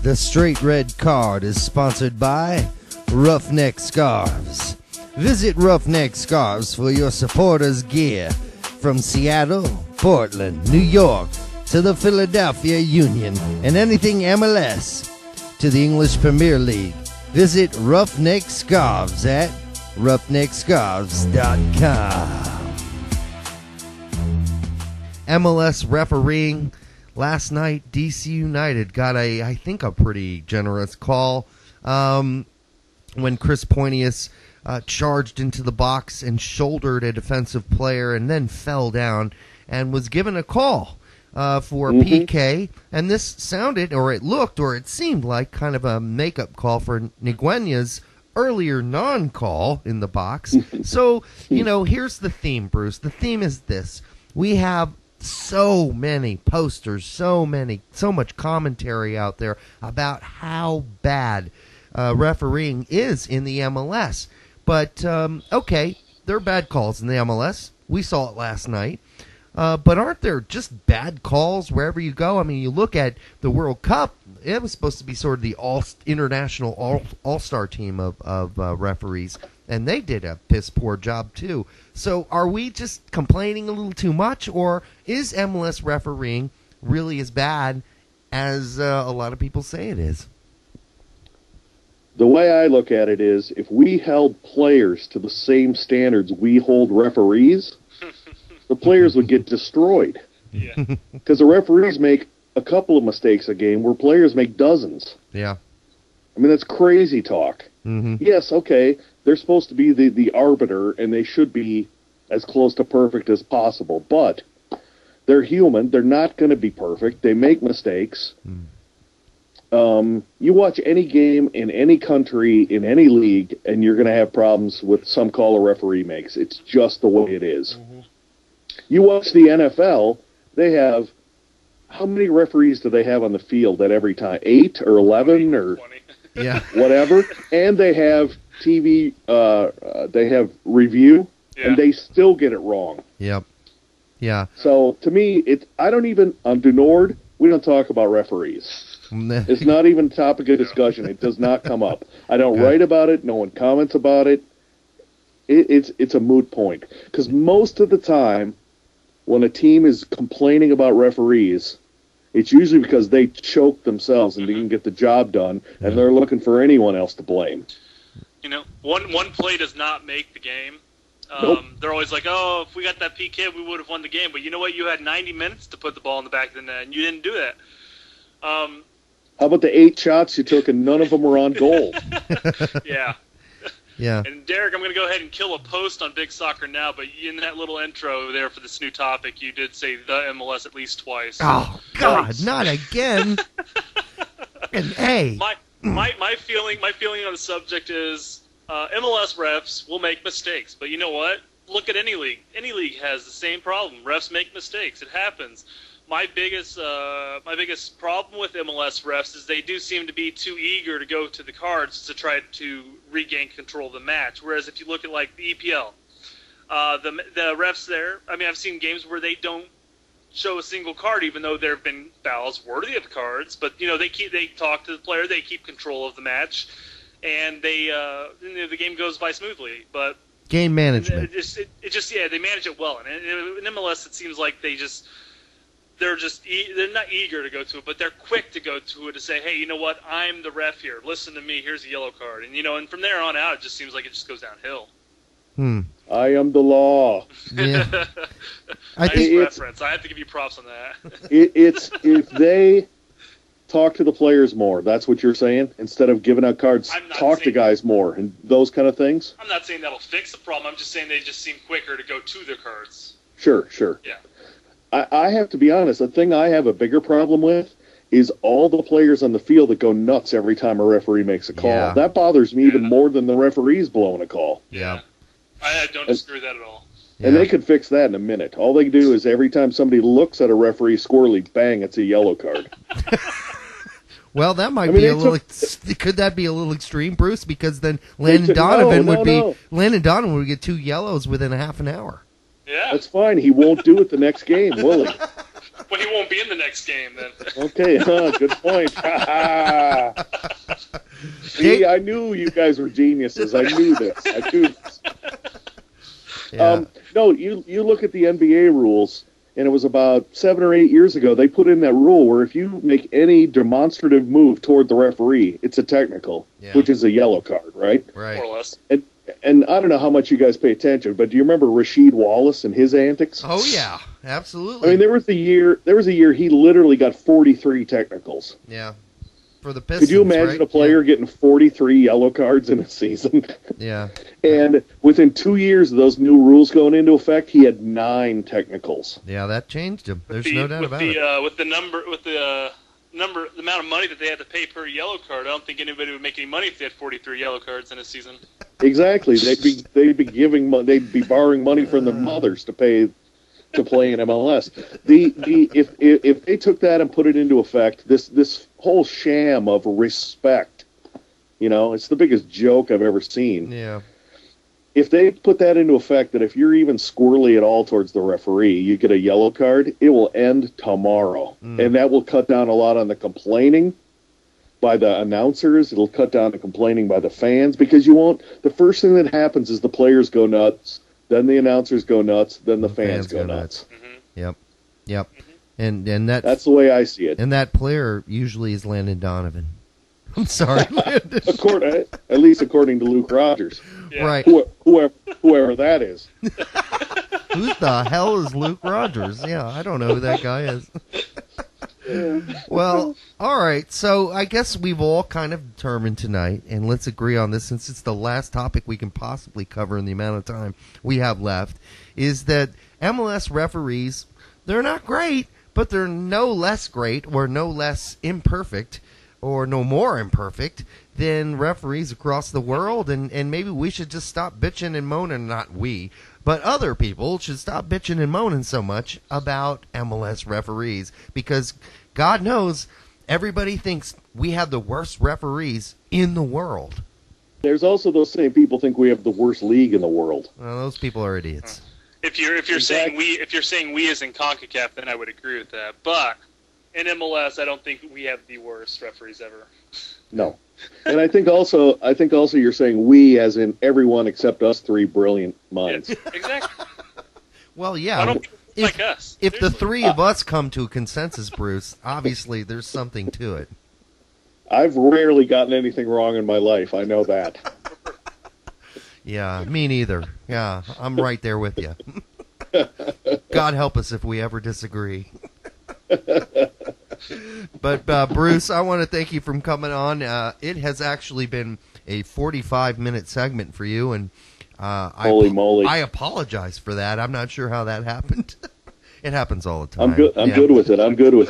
The Straight Red Card is sponsored by Roughneck Scarves. Visit Roughneck Scarves for your supporters' gear from Seattle, Portland, New York, to the Philadelphia Union, and anything MLS to the English Premier League. Visit Roughneck Scarves at roughneckscarves.com. MLS refereeing. Last night, DC United got I think a pretty generous call when Chris Pointius charged into the box and shouldered a defensive player and then fell down and was given a call for a PK. And this sounded, or it looked, or it seemed like kind of a makeup call for Nguyen's earlier non-call in the box. So, here's the theme, Bruce. The theme is this. We have so many posters, so much commentary out there about how bad refereeing is in the MLS. But, okay, there are bad calls in the MLS. We saw it last night. But aren't there just bad calls wherever you go? I mean, you look at the World Cup, it was supposed to be sort of the international all-star team of referees, and they did a piss-poor job too. So are we just complaining a little too much, or is MLS refereeing really as bad as a lot of people say it is? The way I look at it is, if we held players to the same standards we hold referees, the players would get destroyed. Yeah. Because the referees make a couple of mistakes a game where players make dozens. Yeah. I mean, that's crazy talk. Mm-hmm. Yes, okay, they're supposed to be the arbiter, and they should be as close to perfect as possible. But they're human. They're not going to be perfect. They make mistakes. You watch any game in any country, in any league, and you're going to have problems with some call a referee makes. It's just the way it is. You watch the NFL, they have, how many referees do they have on the field at every time? 8 or 11 or 20. Yeah. whatever? And they have TV, they have review, and they still get it wrong. Yep. Yeah. So, to me, I don't even, on Du Nord, we don't talk about referees. It's not even a topic of discussion. It does not come up. I don't write about it. No one comments about it. It's a moot point. Because most of the time, when a team is complaining about referees, it's usually because they choke themselves and didn't get the job done, and they're looking for anyone else to blame. One play does not make the game. Nope. They're always like, oh, if we got that PK, we would have won the game. But you know what? You had 90 minutes to put the ball in the back of the net, and you didn't do that. How about the 8 shots you took and none of them were on goal? Yeah. Yeah. And Derek, I'm going to go ahead and kill a post on Big Soccer Now, but in that little intro there for this new topic, you did say the MLS at least twice. Oh, God, not again. And hey. My feeling on the subject is MLS refs will make mistakes, but you know what? Look at any league. Any league has the same problem. Refs make mistakes. It happens. My biggest problem with MLS refs is they do seem to be too eager to go to the cards to try to regain control of the match. Whereas if you look at like the EPL, the refs there, I mean, I've seen games where they don't show a single card, even though there have been fouls worthy of cards. But they talk to the player, they keep control of the match, and the game goes by smoothly. But game management. They manage it well. And in MLS, it seems like they're not eager to go to it, but they're quick to go to it to say, hey, you know what? I'm the ref here. Listen to me. Here's a yellow card. And, and from there on out, it just seems like it just goes downhill. I am the law. Yeah. Nice reference. I have to give you props on that. It's if they talk to the players more, that's what you're saying? Instead of giving out cards, talk to guys more and those kind of things? I'm not saying that'll fix the problem. I'm just saying they just seem quicker to go to their cards. Sure. Yeah. I have to be honest, the thing I have a bigger problem with is all the players on the field that go nuts every time a referee makes a call. Yeah. That bothers me even more than the referees blowing a call. Yeah. I don't disagree with that at all. And they could fix that in a minute. All they do is every time somebody looks at a referee squirrely, bang, it's a yellow card. Well, that might be a little. Could that be a little extreme, Bruce? Because then Landon Donovan would get 2 yellows within a half an hour. Yeah, that's fine. He won't do it the next game, will he? Well, he won't be in the next game then. Okay, good point. See, I knew you guys were geniuses. I knew this. Yeah. No, you look at the NBA rules, and it was about 7 or 8 years ago, they put in that rule where if you make any demonstrative move toward the referee, it's a technical, which is a yellow card, right? Right. More or less. And I don't know how much you guys pay attention, but do you remember Rasheed Wallace and his antics? Oh, yeah. Absolutely. I mean, there was a year he literally got 43 technicals. Yeah. For the Pistons, could you imagine a player getting 43 yellow cards in a season? Yeah. And within 2 years of those new rules going into effect, he had 9 technicals. Yeah, that changed him. There's no doubt about it. With the amount of money that they had to pay per yellow card, I don't think anybody would make any money if they had 43 yellow cards in a season. Exactly. They'd be borrowing money from their mothers to play in MLS. If they took that and put it into effect, this whole sham of respect, it's the biggest joke I've ever seen. Yeah. If they put that into effect, that if you're even squirrely at all towards the referee, you get a yellow card, it will end tomorrow. And that will cut down a lot on the complaining by the announcers. It'll cut down the complaining by the fans, because the first thing that happens is the players go nuts, then the announcers go nuts, then the fans go nuts. Yep. And that's the way I see it. And that player usually is Landon Donovan. I'm sorry, Landon. At least according to Luke Rogers. Yeah. Right. Whoever that is. Who the hell is Luke Rogers? Yeah, I don't know who that guy is. Well, all right. So I guess we've all kind of determined tonight, and let's agree on this since it's the last topic we can possibly cover in the amount of time we have left, is that MLS referees, they're not great, but they're no less great or no less imperfect or no more imperfect than referees across the world, and maybe we should just stop bitching and moaning, not we, but other people should stop bitching and moaning so much about MLS referees, because God knows everybody thinks we have the worst referees in the world. There's also those same people think we have the worst league in the world. Well, those people are idiots. If you're saying we as in CONCACAF, then I would agree with that. But in MLS, I don't think we have the worst referees ever. No. And I think also you're saying we as in everyone except us three brilliant minds. Yeah, exactly. Well, yeah. I don't like us. If the three of us come to a consensus, Bruce, obviously there's something to it. I've rarely gotten anything wrong in my life. I know that. Yeah, me neither. Yeah, I'm right there with you. God help us if we ever disagree. But Bruce, I want to thank you for coming on. It has actually been a 45-minute segment for you, and holy moly, I apologize for that. I'm not sure how that happened. It happens all the time. I'm good. I'm good with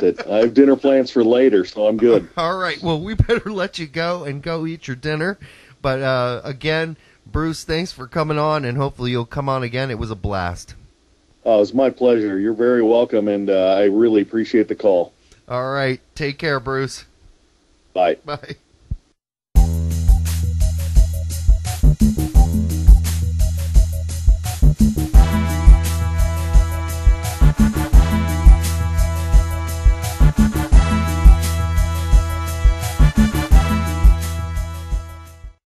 it. I have dinner plans for later, so I'm good. All right. Well, we better let you go and go eat your dinner. But again, Bruce, thanks for coming on, and hopefully you'll come on again. It was a blast. Oh, it's my pleasure. You're very welcome, and I really appreciate the call. All right. Take care, Bruce. Bye. Bye.